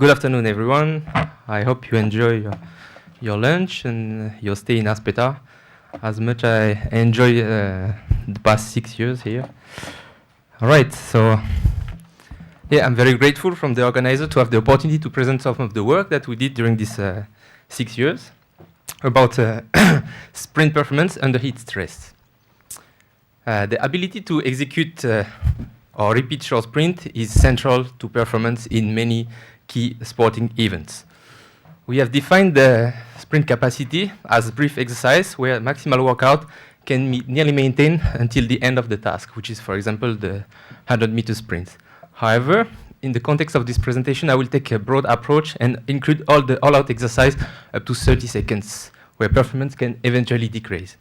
Good afternoon, everyone. I hope you enjoy your lunch and your stay in Aspeta as much I enjoy the past 6 years here. All right, so yeah, I'm very grateful from the organizer to have the opportunity to present some of the work that we did during these 6 years about sprint performance under heat stress. The ability to execute or repeat short sprint is central to performance in many key sporting events. We have defined the sprint capacity as a brief exercise where maximal workout can be nearly maintained until the end of the task, which is, for example, the 100-meter sprint. However, in the context of this presentation, I will take a broad approach and include all-out exercise up to 30 seconds, where performance can eventually decrease.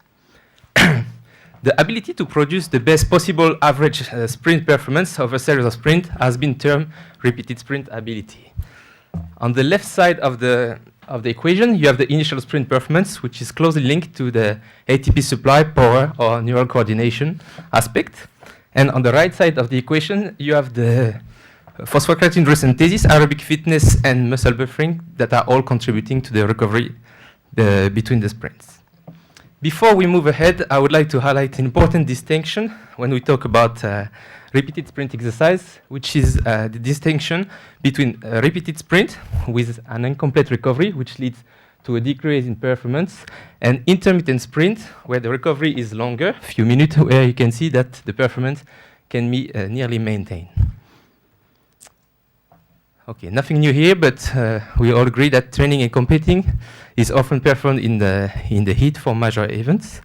The ability to produce the best possible average sprint performance over a series of sprints has been termed repeated sprint ability. On the left side of the equation, you have the initial sprint performance, which is closely linked to the ATP supply, power, or neural coordination aspect. And on the right side of the equation, you have the phosphocreatine resynthesis, aerobic fitness, and muscle buffering that are all contributing to the recovery between the sprints. Before we move ahead, I would like to highlight an important distinction when we talk about repeated sprint exercise, which is the distinction between a repeated sprint with an incomplete recovery, which leads to a decrease in performance, and intermittent sprint, where the recovery is longer, a few minutes, where you can see that the performance can be nearly maintained. Okay, nothing new here, but we all agree that training and competing is often performed in the heat for major events.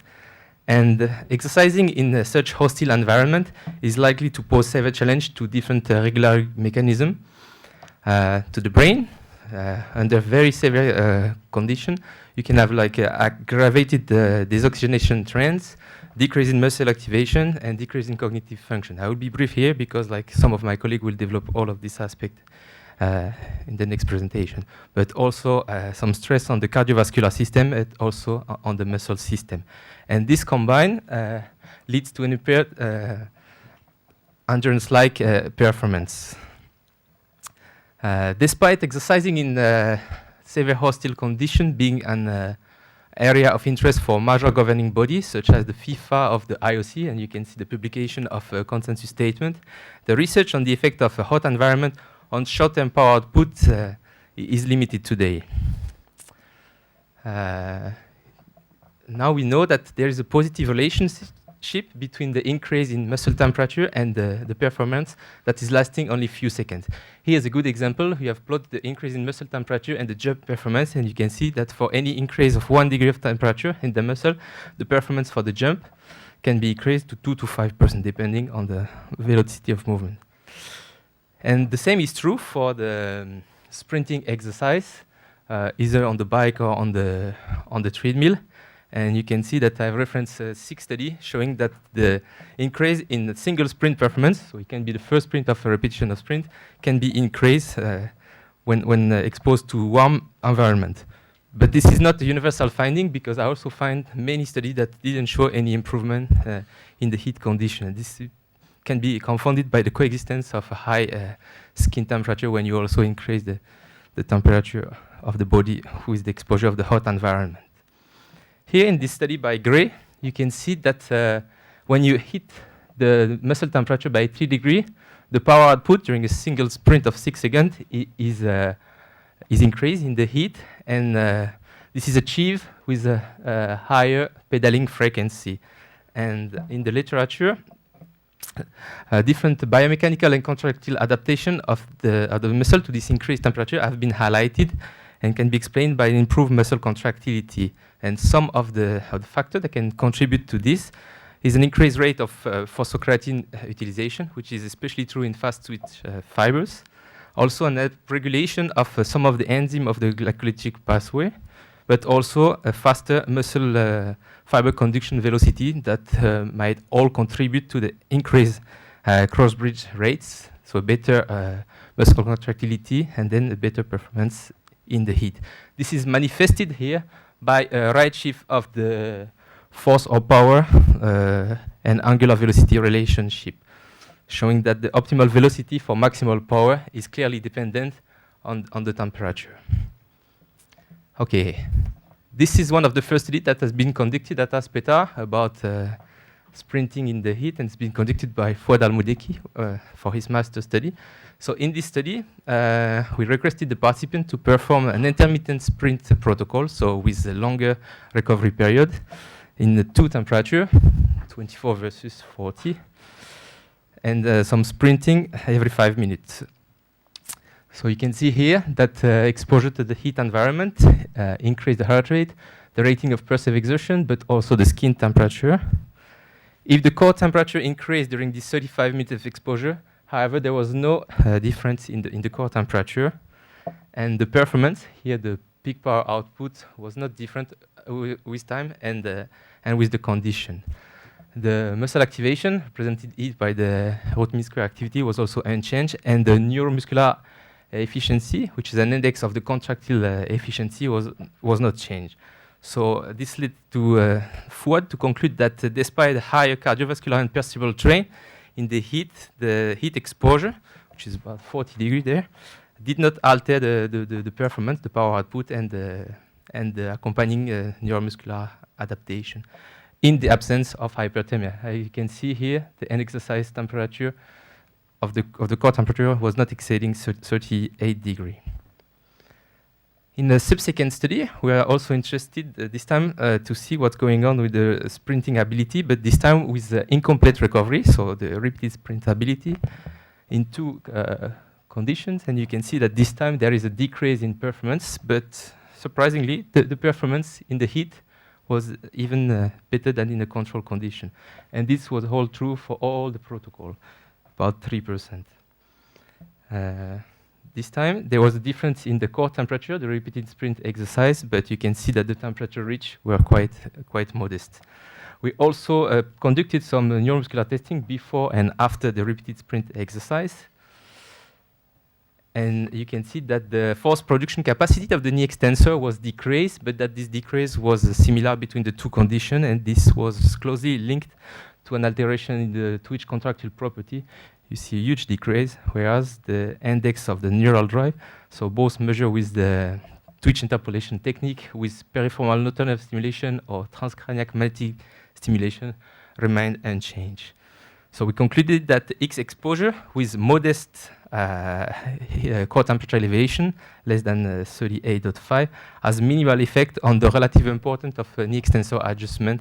And exercising in such hostile environment is likely to pose severe challenge to different regulatory mechanisms to the brain. Under very severe condition, you can have like aggravated desoxygenation trends, decrease in muscle activation, and decrease in cognitive function. I will be brief here because like some of my colleagues will develop all of this aspect in the next presentation, but also some stress on the cardiovascular system and also on the muscle system. And this combined leads to an impaired endurance-like performance. Despite exercising in severe hostile condition being an area of interest for major governing bodies, such as the FIFA of the IOC, and you can see the publication of a consensus statement, the research on the effect of a hot environment on short-term power output is limited today. Now we know that there is a positive relationship between the increase in muscle temperature and the performance that is lasting only a few seconds. Here's a good example. We have plotted the increase in muscle temperature and the jump performance, and you can see that for any increase of 1 degree of temperature in the muscle, the performance for the jump can be increased to 2 to 5%, depending on the velocity of movement. And the same is true for the sprinting exercise, either on the bike or on the treadmill. And you can see that I've referenced 6 studies showing that the increase in the single sprint performance, so it can be the first sprint of a repetition of sprint, can be increased when exposed to warm environment. But this is not a universal finding because I also find many studies that didn't show any improvement in the heat condition. This can be confounded by the coexistence of a high skin temperature when you also increase the temperature of the body with the exposure of the hot environment. Here in this study by Gray, you can see that when you hit the muscle temperature by 3 degrees, the power output during a single sprint of 6 seconds is increased in the heat, and this is achieved with a higher pedaling frequency. And in the literature, different biomechanical and contractile adaptation of the muscle to this increased temperature have been highlighted and can be explained by improved muscle contractility. And some of the factors that can contribute to this is an increased rate of phosphocreatine utilization, which is especially true in fast-twitch fibers. Also an regulation of some of the enzymes of the glycolytic pathway, but also a faster muscle fiber conduction velocity that might all contribute to the increased cross-bridge rates, so better muscle contractility and then a better performance in the heat. This is manifested here by a right shift of the force or power and angular velocity relationship, showing that the optimal velocity for maximal power is clearly dependent on the temperature. Okay, this is one of the first studies that has been conducted at ASPETA about sprinting in the heat, and it's been conducted by Fouad Al-Moudeki for his master study. So in this study, we requested the participant to perform an intermittent sprint protocol, so with a longer recovery period in the two temperature, 24 versus 40, and some sprinting every 5 minutes. So you can see here that exposure to the heat environment increased the heart rate, the rating of perceived exertion, but also the skin temperature. If the core temperature increased during this 35 minutes of exposure, however, there was no difference in the core temperature. And the performance, here the peak power output was not different with time and with the condition. The muscle activation, represented here by the root square activity, was also unchanged, and the neuromuscular efficiency, which is an index of the contractile efficiency, was not changed. So this led to Fouad to conclude that despite higher cardiovascular and perceptual strain in the heat exposure, which is about 40 degrees there, did not alter the performance, the power output, and the accompanying neuromuscular adaptation in the absence of hyperthermia. You can see here the end exercise temperature of the core temperature was not exceeding 38 degrees. In a subsequent study, we are also interested this time to see what's going on with the sprinting ability, but this time with incomplete recovery, so the repeated sprint ability in two conditions. And you can see that this time there is a decrease in performance, but surprisingly, the performance in the heat was even better than in a control condition. And this was all true for all the protocol, about 3%. This time, there was a difference in the core temperature, the repeated sprint exercise, but you can see that the temperature reached were quite modest. We also conducted some neuromuscular testing before and after the repeated sprint exercise. And you can see that the force production capacity of the knee extensor was decreased, but that this decrease was similar between the two conditions, and this was closely linked to an alteration in the twitch contractile property. You see a huge decrease, whereas the index of the neural drive, so both measure with the twitch interpolation technique with peripheral nocturnal stimulation or transcranial magnetic stimulation, remained unchanged. So we concluded that X exposure with modest core temperature elevation, less than 38.5, has minimal effect on the relative importance of knee extensor adjustment,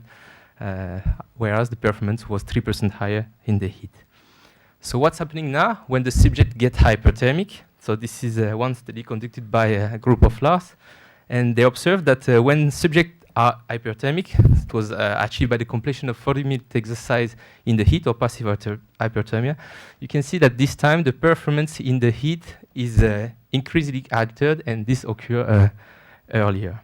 whereas the performance was 3% higher in the heat. So what's happening now when the subject gets hyperthermic? So this is one study conducted by a group of labs, and they observed that when subjects are hyperthermic, it was achieved by the completion of 40-minute exercise in the heat or passive hyperthermia. You can see that this time the performance in the heat is increasingly altered, and this occurred earlier.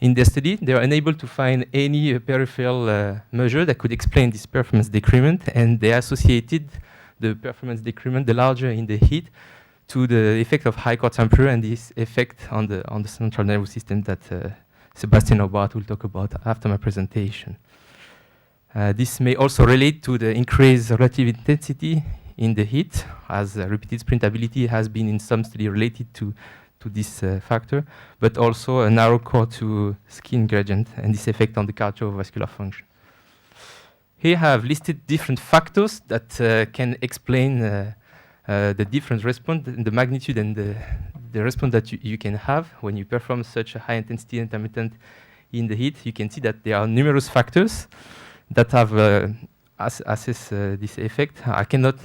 In the study, they were unable to find any peripheral measure that could explain this performance decrement, and they associated the performance decrement, the larger in the heat, to the effect of high core temperature and this effect on the central nervous system that Sébastien Aubart will talk about after my presentation. This may also relate to the increased relative intensity in the heat, as repeated sprint ability has been in some study related to this factor, but also a narrow core to skin gradient and this effect on the cardiovascular function. Here I have listed different factors that can explain the different response, the magnitude and the response that you can have when you perform such a high intensity intermittent in the heat. You can see that there are numerous factors that have assessed this effect. I cannot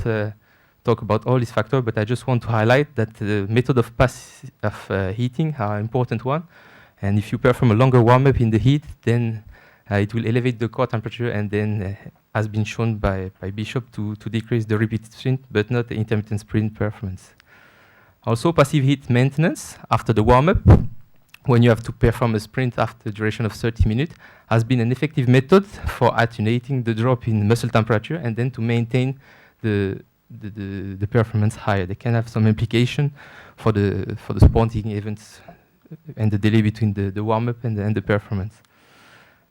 talk about all these factors, but I just want to highlight that the method of heating are an important one. And if you perform a longer warm-up in the heat, then it will elevate the core temperature and then, has been shown by Bishop, to decrease the repeated sprint, but not the intermittent sprint performance. Also, passive heat maintenance after the warm-up, when you have to perform a sprint after a duration of 30 minutes, has been an effective method for attenuating the drop in muscle temperature and then to maintain the performance higher. They can have some implication for the spontaneous events and the delay between the warm-up and the performance.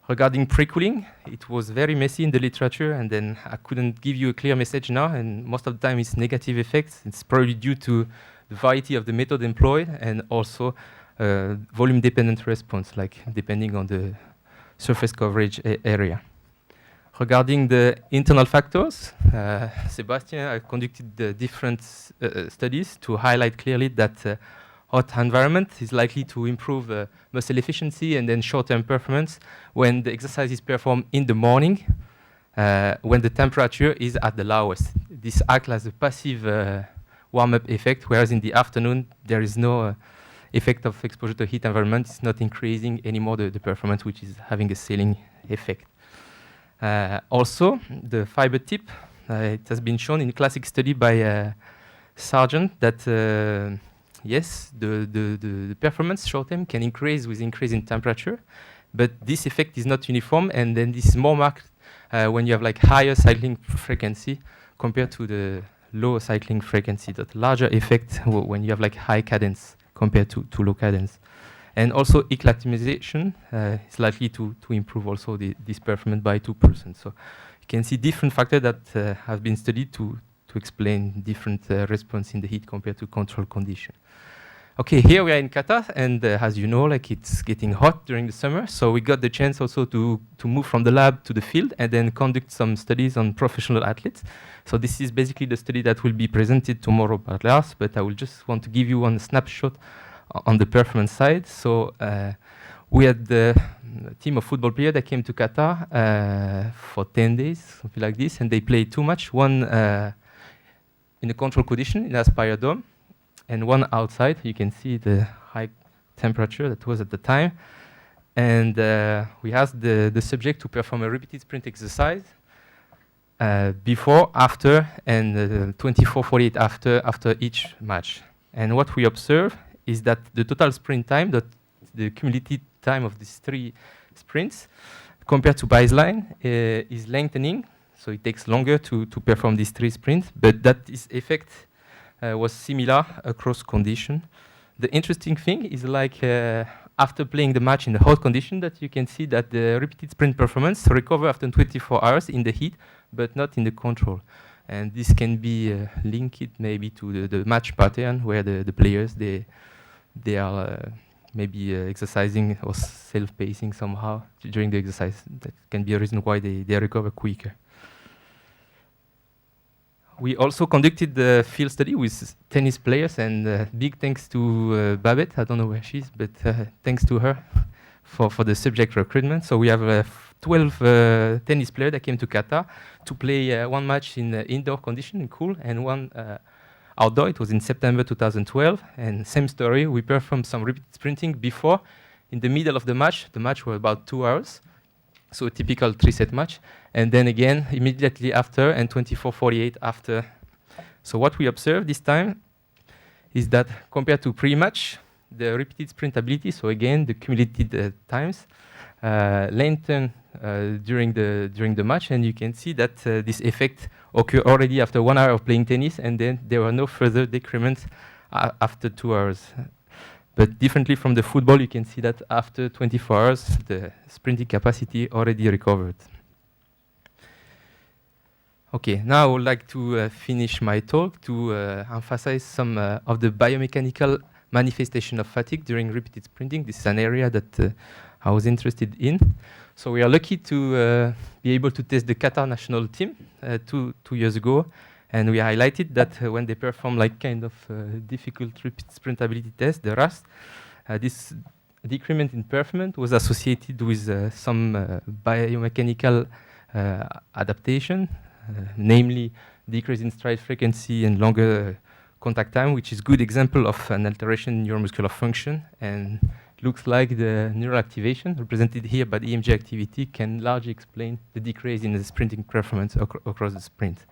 Regarding pre-cooling, it was very messy in the literature, and then I couldn't give you a clear message now, and most of the time it's negative effects. It's probably due to the variety of the method employed, and also volume-dependent response, like depending on the surface coverage area. Regarding the internal factors, Sébastien conducted the different studies to highlight clearly that hot environment is likely to improve muscle efficiency and then short-term performance when the exercise is performed in the morning, when the temperature is at the lowest. This acts as a passive warm-up effect, whereas in the afternoon there is no effect of exposure to heat environment. It's not increasing anymore the performance, which is having a ceiling effect. Also, the fiber tip, it has been shown in a classic study by Sargent that yes, the performance short-term can increase with increase in temperature, but this effect is not uniform, and then this is more marked when you have like higher cycling frequency compared to the low cycling frequency, that larger effect when you have like high cadence compared to low cadence. And also acclimatization is likely to improve also this performance by 2%. So you can see different factors that have been studied to explain different response in the heat compared to control condition. Okay, here we are in Qatar, and as you know, like it's getting hot during the summer, so we got the chance also to move from the lab to the field and then conduct some studies on professional athletes. So this is basically the study that will be presented tomorrow by Lars, but I will just want to give you one snapshot on the performance side. So we had the team of football players that came to Qatar for 10 days, something like this, and they played two matches, one in a control condition in Aspire Dome, and one outside. You can see the high temperature that was at the time. And we asked the subject to perform a repeated sprint exercise before, after, and 24-48 after each match. And what we observe is that the total sprint time, the cumulative time of these three sprints, compared to baseline, is lengthening. So it takes longer to perform these three sprints, but that this effect was similar across condition. The interesting thing is like after playing the match in the hot condition, that you can see that the repeated sprint performance recover after 24 hours in the heat, but not in the control. And this can be linked maybe to the match pattern, where the players they are maybe exercising or self-pacing somehow during the exercise. That can be a reason why they recover quicker. We also conducted the field study with tennis players, and big thanks to Babette, I don't know where she is, but thanks to her for the subject recruitment. So we have 12 tennis players that came to Qatar to play one match in indoor condition, in cool, and one outdoor. It was in September 2012, and same story. We performed some repeat sprinting before. In the middle of the match was about 2 hours, so a typical 3-set match, and then again immediately after, and 24-48 after. So what we observed this time is that compared to pre-match, the repeated sprint ability, so again the cumulative times, lengthen during the match, and you can see that this effect occurred already after 1 hour of playing tennis, and then there were no further decrements after 2 hours. But differently from the football, you can see that after 24 hours, the sprinting capacity already recovered. Okay, now I would like to finish my talk to emphasize some of the biomechanical manifestation of fatigue during repeated sprinting. This is an area that I was interested in. So we are lucky to be able to test the Qatar national team two years ago. And we highlighted that when they perform like kind of difficult repeat sprintability test, the RAS, this decrement in performance was associated with some biomechanical adaptation, namely decrease in stride frequency and longer contact time, which is a good example of an alteration in neuromuscular function. And looks like the neural activation represented here by the EMG activity can largely explain the decrease in the sprinting performance across the sprint.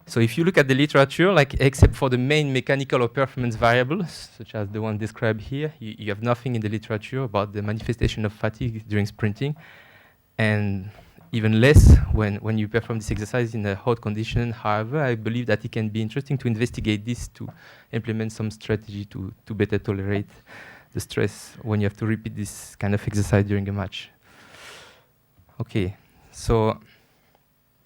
So if you look at the literature, like except for the main mechanical or performance variables, such as the one described here, you have nothing in the literature about the manifestation of fatigue during sprinting, and even less when you perform this exercise in a hot condition. However, I believe that it can be interesting to investigate this to implement some strategy to better tolerate the stress when you have to repeat this kind of exercise during a match. Okay, so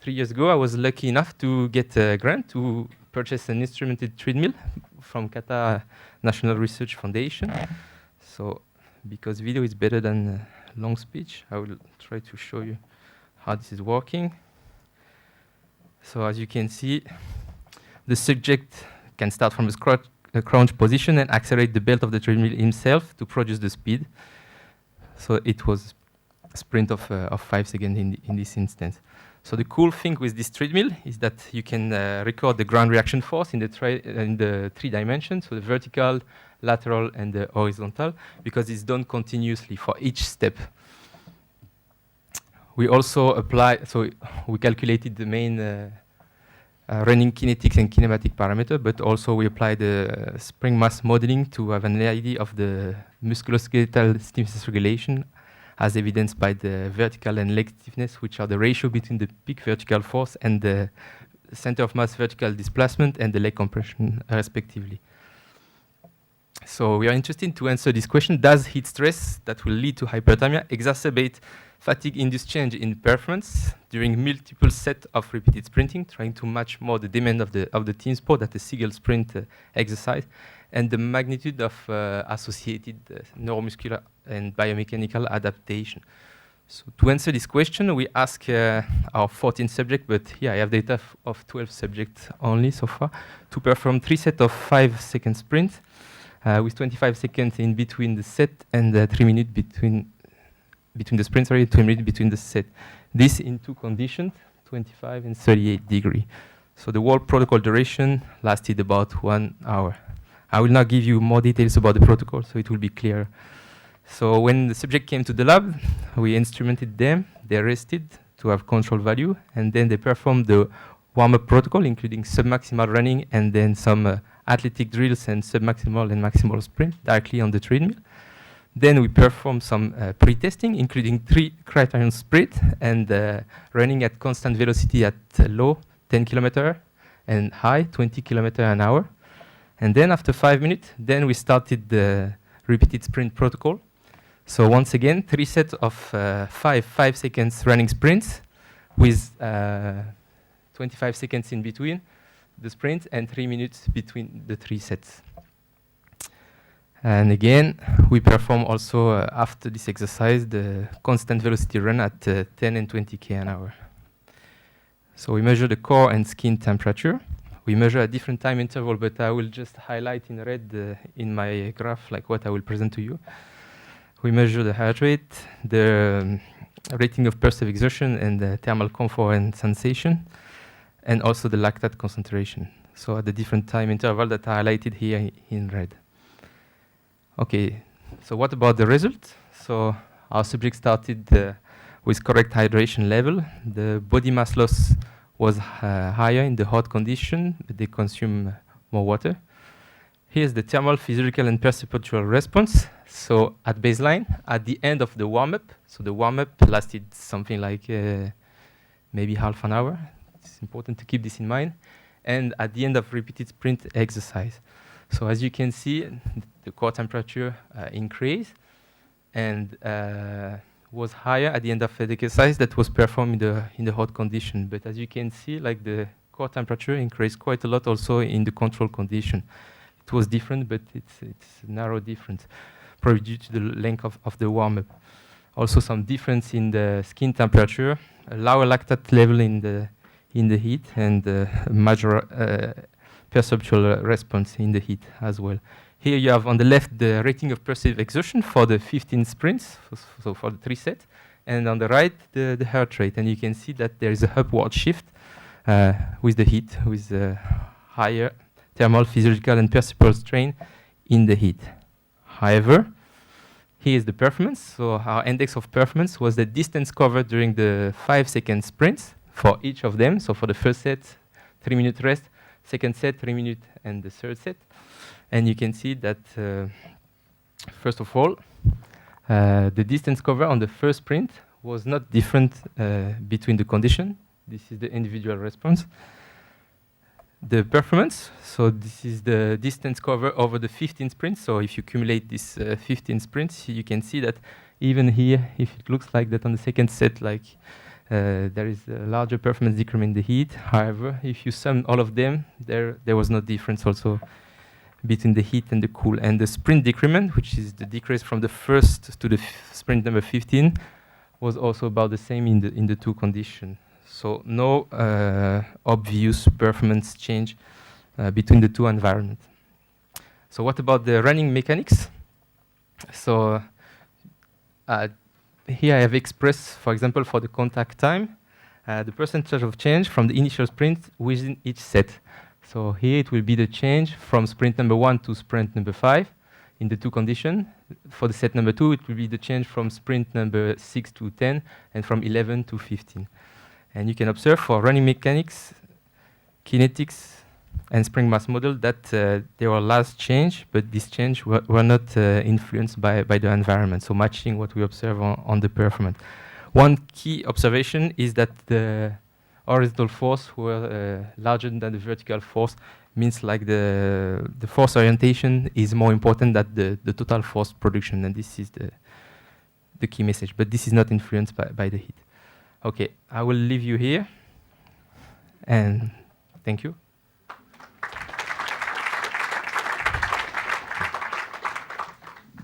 3 years ago, I was lucky enough to get a grant to purchased an instrumented treadmill from Qatar National Research Foundation. So, because video is better than long speech, I will try to show you how this is working. So, as you can see, the subject can start from a crouch position and accelerate the belt of the treadmill himself to produce the speed. So it was a sprint of 5 seconds in this instance. So the cool thing with this treadmill is that you can record the ground reaction force in the 3 dimensions, so the vertical, lateral, and the horizontal, because it's done continuously for each step. We also we calculated the main running kinetics and kinematic parameter, but also we applied the spring mass modeling to have an idea of the musculoskeletal stiffness regulation, as evidenced by the vertical and leg stiffness, which are the ratio between the peak vertical force and the center of mass vertical displacement and the leg compression, respectively. So we are interested to answer this question: does heat stress that will lead to hyperthermia exacerbate fatigue-induced change in performance during multiple sets of repeated sprinting, trying to match more the demand of the team sport at a single sprint exercise, and the magnitude of associated neuromuscular and biomechanical adaptation? So to answer this question, we ask our 14 subjects, but here I have data of 12 subjects only so far, to perform 3 sets of 5-second sprints with 25 seconds in between the set and 3 minutes between the sprints, 2 minutes between the set. This in 2 conditions, 25 and 38 degrees. So the whole protocol duration lasted about 1 hour. I will not give you more details about the protocol, so it will be clear. So when the subject came to the lab, we instrumented them, they rested to have control value, and then they performed the warm-up protocol, including submaximal running and then some athletic drills and submaximal and maximal sprint directly on the treadmill. Then we perform some pre-testing, including 3 criterion sprints and running at constant velocity at low, 10 km, and high, 20 km an hour. And then after 5 minutes, then we started the repeated sprint protocol. So once again, 3 sets of 5 seconds running sprints with 25 seconds in between the sprint and 3 minutes between the 3 sets. And again, we perform also, after this exercise, the constant velocity run at 10 and 20 km an hour. So we measure the core and skin temperature. We measure a different time interval, but I will just highlight in red in my graph, like what I will present to you. We measure the heart rate, the rating of perceived exertion, and the thermal comfort and sensation, and also the lactate concentration. So at the different time interval that are highlighted here in red. Okay, so what about the result? So our subject started with correct hydration level. The body mass loss was higher in the hot condition, but they consume more water. Here's the thermal, physiological, and perceptual response. So at baseline, at the end of the warm-up, so the warm-up lasted something like maybe half an hour. It's important to keep this in mind. And at the end of repeated sprint exercise. So as you can see, the core temperature increased and was higher at the end of the exercise that was performed in the hot condition. But as you can see, like the core temperature increased quite a lot also in the control condition. It was different, but it's a narrow difference, probably due to the length of the warm-up. Also some difference in the skin temperature, a lower lactate level in the heat, and major perceptual response in the heat as well. Here you have on the left the rating of perceived exertion for the 15 sprints, so for the 3 sets, and on the right the heart rate. And you can see that there is a upward shift with the heat, with higher thermal, physiological, and perceptual strain in the heat. However, here is the performance. So our index of performance was the distance covered during the 5-second sprints for each of them. So for the first set, 3-minute rest, second set, 3 minutes, and the third set. And you can see that, first of all, the distance cover on the first sprint was not different between the condition. This is the individual response. The performance, so this is the distance cover over the 15 sprints. So if you accumulate these 15 sprints, you can see that even here, if it looks like that on the second set, like there is a larger performance decrement in the heat. However, if you sum all of them, there was no difference also between the heat and the cool. And the sprint decrement, which is the decrease from the first to the sprint number 15, was also about the same in the two conditions. So no obvious performance change between the two environments. So what about the running mechanics? So here I have expressed, for example, for the contact time, the percentage of change from the initial sprint within each set. So here it will be the change from sprint number 1 to sprint number 5 in the two conditions. For the set number 2, it will be the change from sprint number 6 to 10 and from 11 to 15. And you can observe for running mechanics, kinetics, and spring mass model that there were last change, but this change were not influenced by the environment, so matching what we observe on the performance. One key observation is that the horizontal force were larger than the vertical force, means like the force orientation is more important than the total force production, and this is the key message, but this is not influenced by the heat. Okay, I will leave you here, and thank you.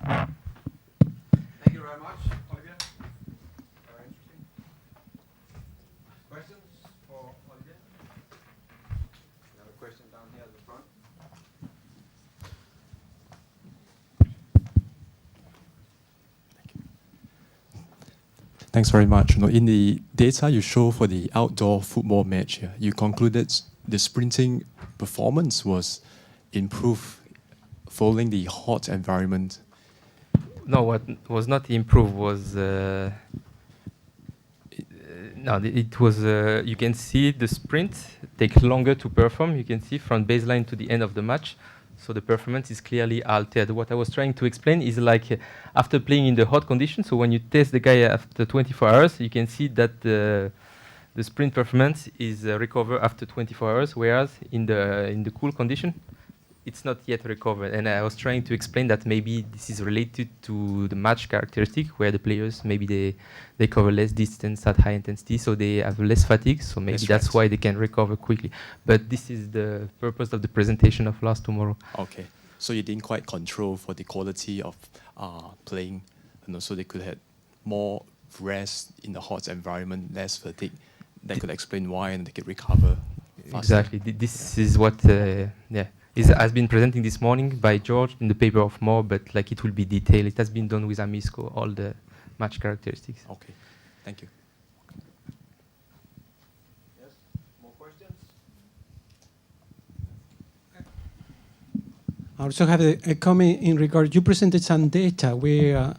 Thank you very much, Olivier. Very interesting. Questions for Olivier? We have a question down here at the front. Thanks very much. In the data you show for the outdoor football match here, you concluded the sprinting performance was improved following the hot environment. No, what was not improved was it was you can see the sprint take longer to perform. You can see from baseline to the end of the match, so the performance is clearly altered. What I was trying to explain is like after playing in the hot conditions, so when you test the guy after 24 hours, you can see that the sprint performance is recovered after 24 hours, whereas in the cool condition, it's not yet recovered. And I was trying to explain that maybe this is related to the match characteristic, where the players, maybe they cover less distance at high intensity, so they have less fatigue, so maybe that's why they can recover quickly. But this is the purpose of the presentation of last tomorrow. Okay, so you didn't quite control for the quality of playing, and also they could have more rest in the hot environment, less fatigue. That could explain why, and they could recover faster. Exactly, this is what, has been presented this morning by George in the paper of Moore, but like it will be detailed. It has been done with Amisco, all the match characteristics. Okay, thank you. Yes, more questions? I also have a comment in regard. You presented some data where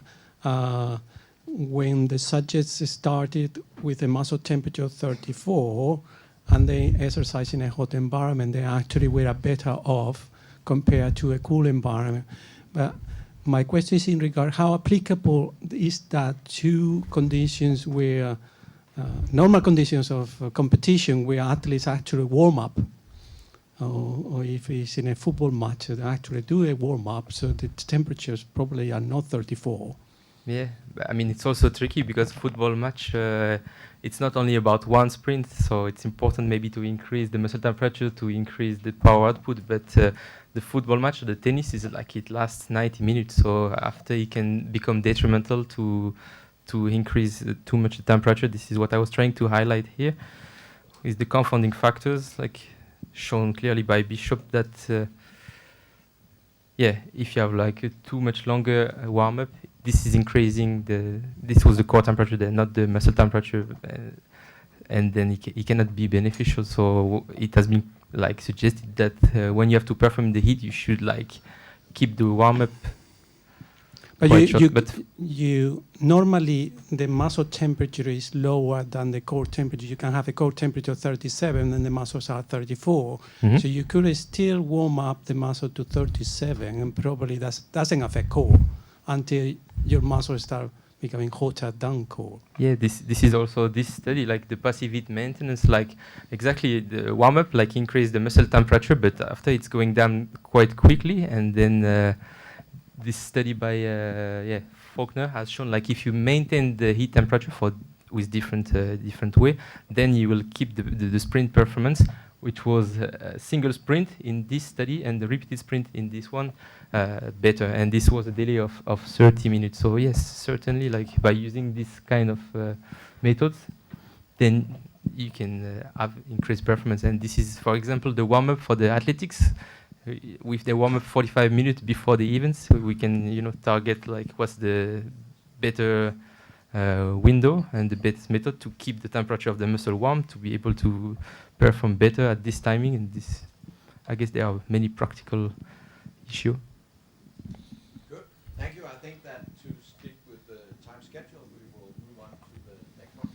when the subjects started with a muscle temperature of 34 and they exercise in a hot environment, they actually were better off compared to a cool environment. But my question is in regard, how applicable is that to conditions where, normal conditions of competition where athletes actually warm up? Or if it's in a football match, they actually do a warm up, so the temperatures probably are not 34. Yeah, I mean, it's also tricky because football match, it's not only about one sprint, so it's important maybe to increase the muscle temperature, to increase the power output, but the football match, the tennis is like it lasts 90 minutes, so after it can become detrimental to increase too much temperature. This is what I was trying to highlight here, is the confounding factors, like shown clearly by Bishop, that if you have like a too much longer warm-up, this is increasing this was the core temperature there, not the muscle temperature, and then it cannot be beneficial. So it has been like suggested that when you have to perform in the heat, you should like keep the warm-up. But you normally the muscle temperature is lower than the core temperature. You can have a core temperature of 37 and the muscles are 34. Mm-hmm. So you could still warm up the muscle to 37 and probably that doesn't affect core until your muscles start becoming hotter than core. Yeah, this is also this study, like the passive heat maintenance, like exactly the warm-up, like increase the muscle temperature, but after it's going down quite quickly, and then this study by Faulkner has shown like if you maintain the heat temperature for with different way, then you will keep the sprint performance, which was a single sprint in this study and the repeated sprint in this one better. And this was a delay of 30 minutes. So yes, certainly, like by using this kind of methods, then you can have increased performance. And this is, for example, the warm-up for the athletics. With the warm-up 45 minutes before the events, we can target like what's the better window and the best method to keep the temperature of the muscle warm to be able to perform better at this timing. And this, I guess, there are many practical issues. Good. Thank you. I think that to stick with the time schedule, we will move on to the next one.